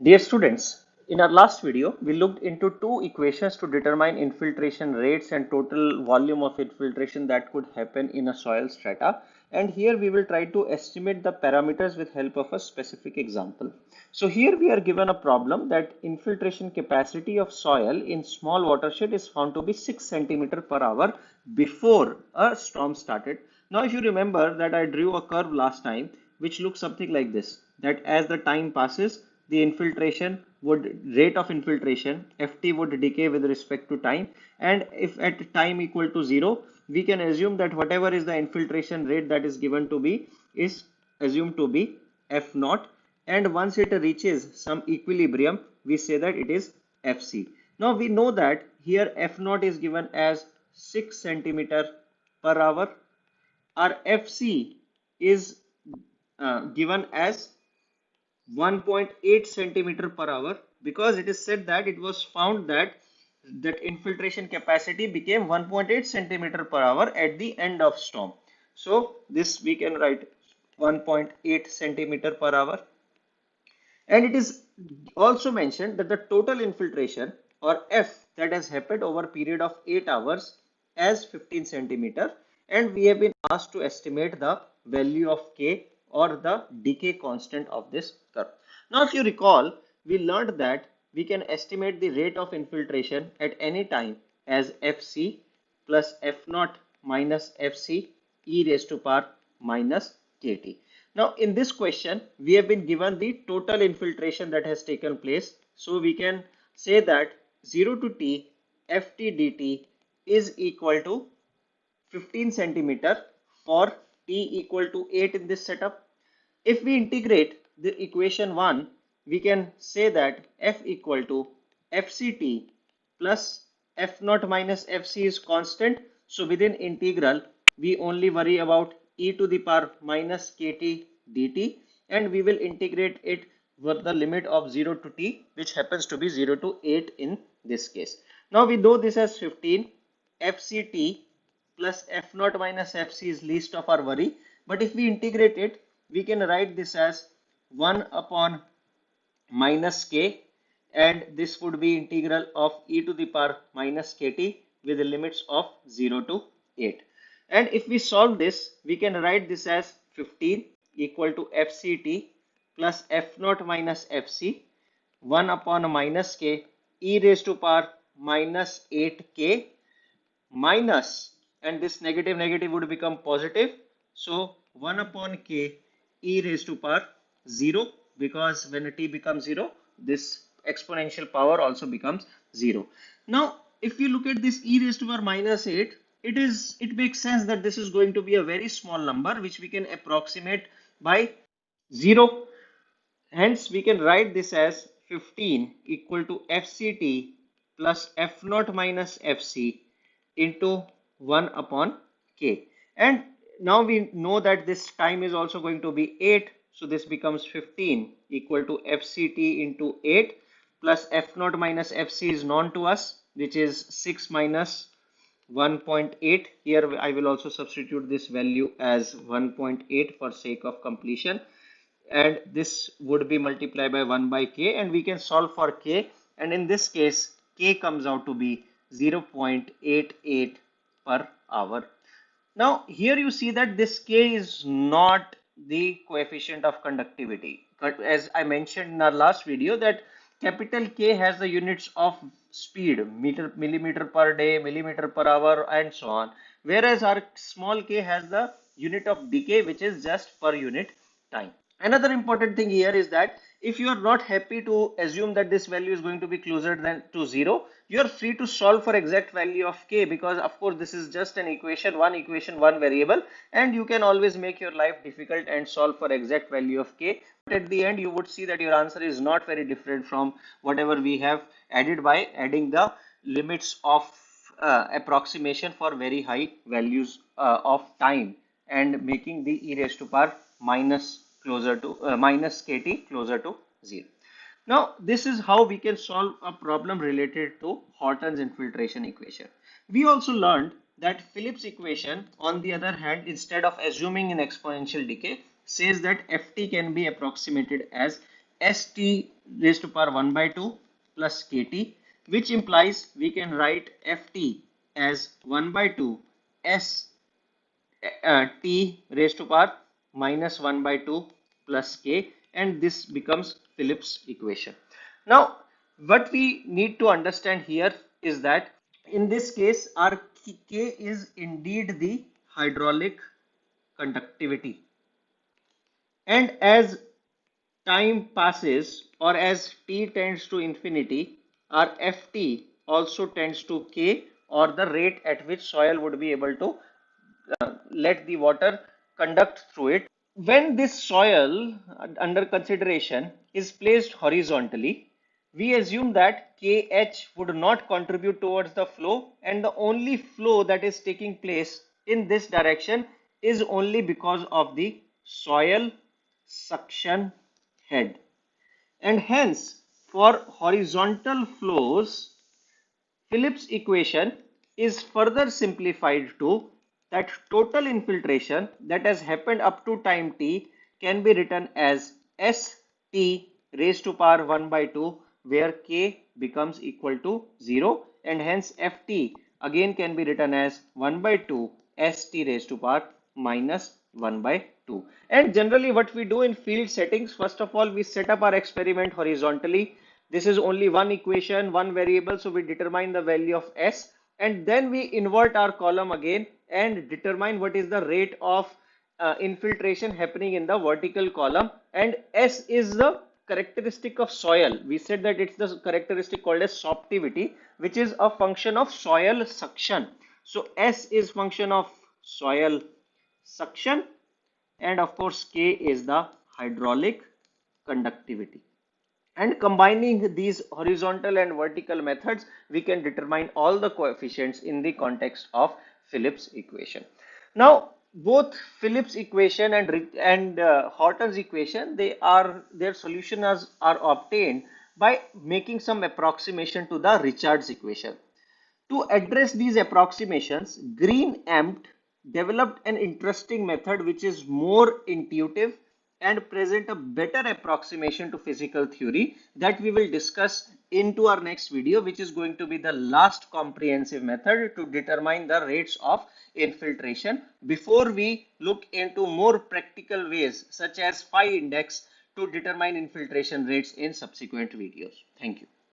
Dear students, in our last video, we looked into two equations to determine infiltration rates and total volume of infiltration that could happen in a soil strata. And here we will try to estimate the parameters with help of a specific example. So here we are given a problem that infiltration capacity of soil in small watershed is found to be 6 centimeter per hour before a storm started. Now, if you remember that I drew a curve last time, which looks something like this, that as the time passes, the infiltration would rate of infiltration ft would decay with respect to time, and if at time equal to 0, we can assume that whatever is the infiltration rate that is given to be is assumed to be f naught, and once it reaches some equilibrium we say that it is fc. Now we know that here f naught is given as 6 centimeter per hour. Our fc is given as 1.8 centimeter per hour, because it is said that it was found that infiltration capacity became 1.8 centimeter per hour at the end of storm. So this we can write 1.8 centimeter per hour. And it is also mentioned that the total infiltration or F that has happened over a period of 8 hours as 15 centimeter, and we have been asked to estimate the value of K or the decay constant of this curve. Now if you recall, we learned that we can estimate the rate of infiltration at any time as Fc plus F naught minus Fc e raised to power minus Kt. Now in this question, we have been given the total infiltration that has taken place. So we can say that 0 to t ft dt is equal to 15 centimeter for t equal to 8 in this setup. If we integrate the equation 1, we can say that f equal to fct plus f naught minus fc is constant. So within integral, we only worry about e to the power minus kt dt, and we will integrate it with the limit of 0 to t, which happens to be 0 to 8 in this case. Now we know this as 15 fct plus f naught minus fc is least of our worry, but if we integrate it, we can write this as 1 upon minus k, and this would be integral of e to the power minus kt with the limits of 0 to 8. And if we solve this, we can write this as 15 equal to fct plus f naught minus fc 1 upon minus k e raised to power minus 8k minus, and this negative negative would become positive, so 1 upon k e raised to power 0, because when t becomes 0, this exponential power also becomes 0. Now if you look at this e raised to power minus 8, it makes sense that this is going to be a very small number which we can approximate by 0. Hence, we can write this as 15 equal to FCT plus F naught minus FC into 1 upon K. And now we know that this time is also going to be 8. So this becomes 15 equal to FCT into 8 plus F naught minus FC is known to us, which is 6 minus 1.8. Here I will also substitute this value as 1.8 for sake of completion, and this would be multiplied by 1 by k, and we can solve for k, and in this case k comes out to be 0.88 per hour. Now here you see that this k is not the coefficient of conductivity, but as I mentioned in our last video that capital K has the units of speed, millimeter per day, millimeter per hour, and so on, whereas our small k has the unit of decay, which is just per unit time. Another important thing here is that if you are not happy to assume that this value is going to be closer than to 0, you are free to solve for exact value of k, because of course this is just an equation, one variable, and you can always make your life difficult and solve for exact value of k. But at the end you would see that your answer is not very different from whatever we have added by adding the limits of approximation for very high values of time and making the e raised to power minus closer to minus kt closer to 0. Now this is how we can solve a problem related to Horton's infiltration equation. We also learned that Phillips equation, on the other hand, instead of assuming an exponential decay, says that ft can be approximated as St raised to power 1 by 2 plus Kt, which implies we can write Ft as 1 by 2 S T raised to power minus 1 by 2 plus K, and this becomes Phillips equation. Now, what we need to understand here is that in this case, our K is indeed the hydraulic conductivity. And as time passes or as t tends to infinity, our Ft also tends to K, or the rate at which soil would be able to let the water conduct through it. When this soil under consideration is placed horizontally, we assume that Kh would not contribute towards the flow, and the only flow that is taking place in this direction is only because of the soil suction head. And hence, for horizontal flows, Phillips equation is further simplified to that total infiltration that has happened up to time t can be written as St raised to power 1 by 2, where K becomes equal to 0, and hence Ft again can be written as 1 by 2 St raised to power minus 1 by 2. And generally what we do in field settings, first of all we set up our experiment horizontally. This is only one equation, one variable, so we determine the value of S, and then we invert our column again and determine what is the rate of infiltration happening in the vertical column. And S is the characteristic of soil. We said that it's the characteristic called as soptivity, which is a function of soil suction. So S is function of soil suction, and of course K is the hydraulic conductivity. And combining these horizontal and vertical methods, we can determine all the coefficients in the context of Phillips equation. Now, both Phillips equation and Horton's equation, their solutions are obtained by making some approximation to the Richards equation. To address these approximations, Green-Empt developed an interesting method which is more intuitive and present a better approximation to physical theory that we will discuss into our next video, which is going to be the last comprehensive method to determine the rates of infiltration, before we look into more practical ways such as phi index to determine infiltration rates in subsequent videos. Thank you.